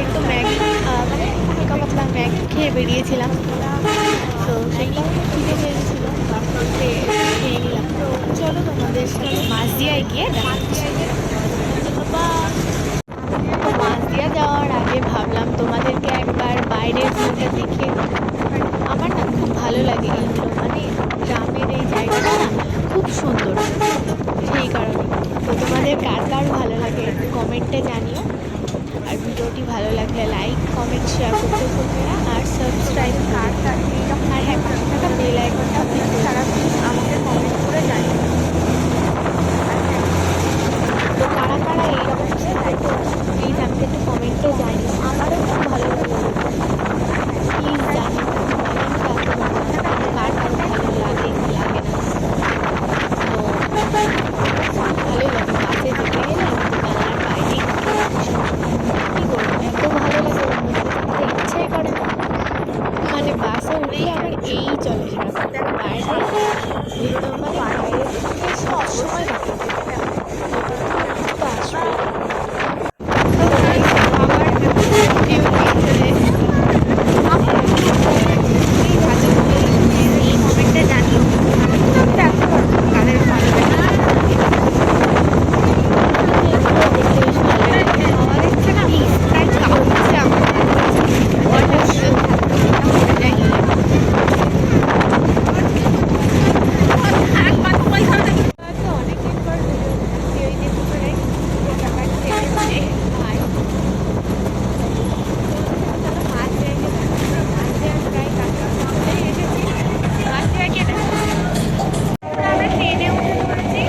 একটু ম্যাগি মানে হালকা পাতলা ম্যাগি খেয়ে বেরিয়েছিলাম। তো সেইটা খিদে পেয়েছিল, খেয়ে নিলাম। তো চলো তোমাদের সাথে মাঝদিয়ায় গিয়ে দেখাচ্ছি। তো মাঝদিয়া যাওয়ার আগে ভাবলাম তোমাদেরকে একবার বাইরের ভিউটা দেখিয়ে দিই। আমার না খুব ভালো লাগে এইগুলো, মানে গ্রামের এই জায়গাটা না খুব সুন্দর, সেই কারণে। তো তোমাদের কার কার ভালো লাগে একটু কমেন্টে জানিও। আর ভিডিওটি ভালো লাগলে লাইক কমেন্ট শেয়ার করতে ভুলবে না। আর সাবস্ক্রাইব আর হ্যাঁ, পাশে থাকা বেল আইকনটা তারা প্লিজ আমাকে কমেন্ট করে জানিও। তো কারা কারা এইরকম জায়গায় প্লিজ আমাকে একটু কমেন্টে জানিও। আমারও খুব ভালো লাগে, প্লিজ জানিও কার কার ভালো লাগে কি লাগে না। তো ভালোই লাগে বাসে যেতে গেলে জানলার বাইরে কী করবো, এত ভালো লাগে থাকতে ইচ্ছাই করে না। মানে বাসে উঠলে আমার এই চলে সারাক্ষণ বাইরে ভেতর, মানে বাইরে সবসময় থাকে। তো আসবে তো guys, আবার ভিউ নিয়ে চলে এসেছি। এই কমেন্টে জানিও কাদের ভালো লাগে। দেখতে বেশ ভালো লাগে, খাওয়া দিচ্ছে না প্লিজ, তাই খাওয়া দিচ্ছে আমার ওয়াটার শুট যাই অনেকদিন পর ভিডিও বানাচ্ছি। ওই যে দুপুরে ব্যাপার খেতে ভাই মাছ রেখে মাছ দেওয়ার প্রায় কাছে এসেছি। মাছ রেখে আমরা ট্রেনে উঠে পড়েছি।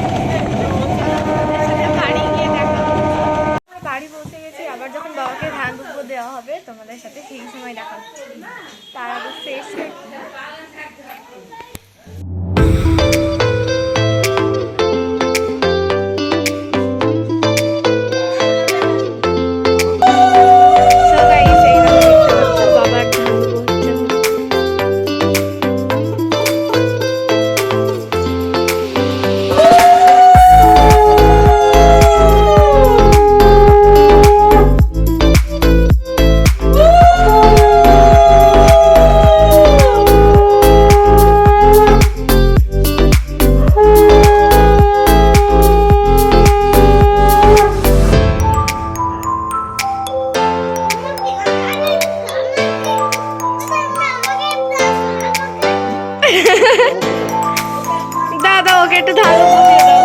বাড়ি গিয়ে দেখা বাড়ি পৌঁছে গেছি। আবার যখন বাবাকে ধান দুপুর দেওয়া হবে তোমাদের সাথে সেই সময় দেখা হচ্ছে। তার আগে ফ্রেশ হয়ে বাবার ধান দুপুর হচ্ছে। দাদা ওকে একটু ধান দিয়ে দাও।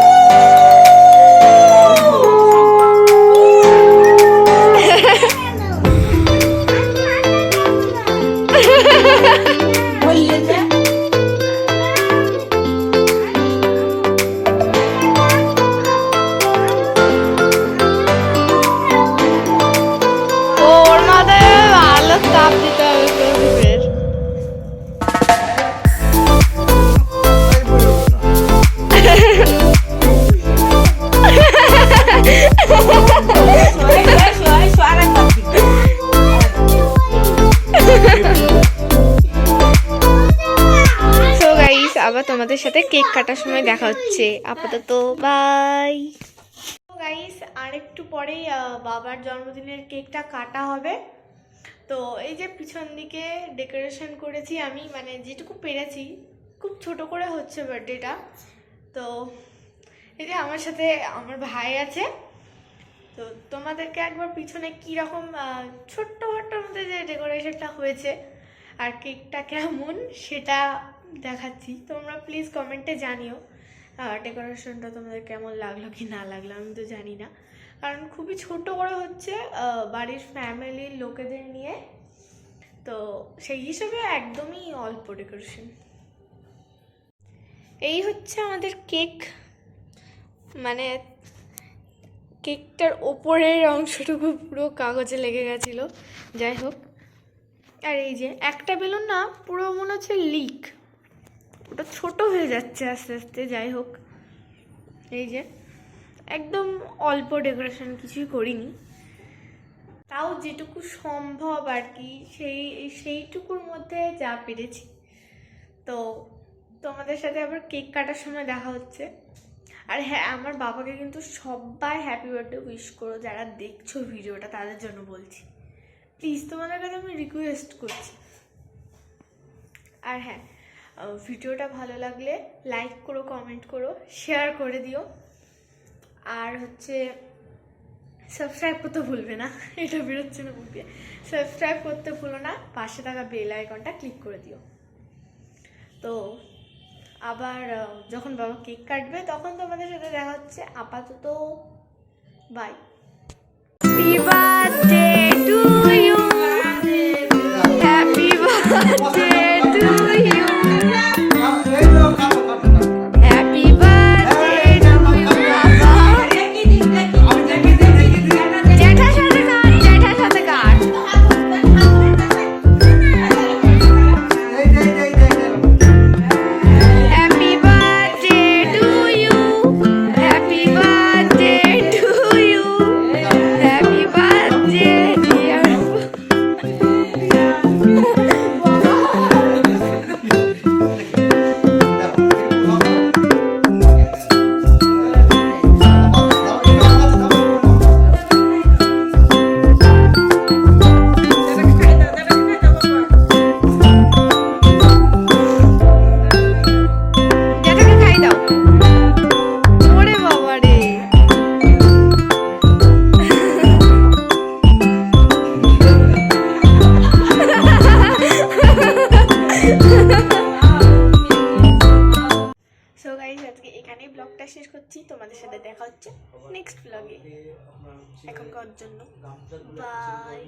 ওর মাথায় আলো তাপ দিতে হবে প্রদীপের। আবার তোমাদের সাথে কেক কাটার সময় দেখা হচ্ছে। আপাতত বাই। গাইস আর একটু পরেই বাবার জন্মদিনের কেকটা কাটা হবে। তো এই যে পিছন দিকে ডেকোরেশন করেছি আমি, মানে যেটুকু পেরেছি, খুব ছোট করে হচ্ছে বার্থডেটা। তো এই যে আমার সাথে আমার ভাই আছে। তো তোমাদেরকে একবার পিছনে কীরকম ছোট্টখাটোর মধ্যে যে ডেকোরেশনটা হয়েছে আর কেকটা কেমন সেটা দেখাচ্ছি। তোমরা প্লিজ কমেন্টে জানিও ডেকোরেশনটা তোমাদের কেমন লাগলো কি না লাগলো। আমি তো জানি না, কারণ খুবই ছোট করে হচ্ছে বাড়ির ফ্যামিলির লোকেদের নিয়ে। তো সেই হিসেবে একদমই অল্প ডেকোরেশন। এই হচ্ছে আমাদের কেক, মানে কেকটার ওপরের অংশটুকু পুরো কাগজে লেগে গেছিলো। যাই হোক, আর এই যে একটা বেলুন না পুরো মনে হচ্ছে লিক, ওটা ছোট হয়ে যাচ্ছে আস্তে আস্তে। যাই হোক, এই যে একদম অল্প ডেকোরেশন, কিছুই করিনি, তাও যেটুকু সম্ভব আর কি সেইটুকুর মধ্যে যা পেরেছি। তো তোমাদের সাথে আবার কেক কাটার সময় দেখা হচ্ছে। আর হ্যাঁ, আমার বাবাকে কিন্তু সবাই হ্যাপি বার্থডে উইশ করো, যারা দেখছো ভিডিওটা তাদের জন্য বলছি। প্লিজ তোমাদের কাছে আমি রিকোয়েস্ট করছি। আর হ্যাঁ, ভিডিওটা ভালো লাগলে লাইক করো, কমেন্ট করো, শেয়ার করে দিও। আর হচ্ছে সাবস্ক্রাইব করতে ভুলবে না, এটা বেরোচ্ছে না মুখ দিয়ে। সাবস্ক্রাইব করতে ভুলো না, পাশে থাকা বেল আইকনটা ক্লিক করে দিও। তো আবার যখন বাবা কেক কাটবে তখন তোমাদের সাথে দেখা হচ্ছে। আপাতত bye. Happy birthday to you, happy birthday to you, happy birthday to you বাবা। জ্যাঠার সাথে কাট, জ্যাঠার সাথে cut. Happy birthday to you, happy birthday to you, happy birthday dear. জ্যাঠাকে খাই দাও। ওরে বাবা রে। সো গাইস, আজকে এখানেই ব্লগটা শেষ করছি। তোমাদের সাথে দেখা হচ্ছে নেক্সট ব্লগে। এখনকার জন্য বাই।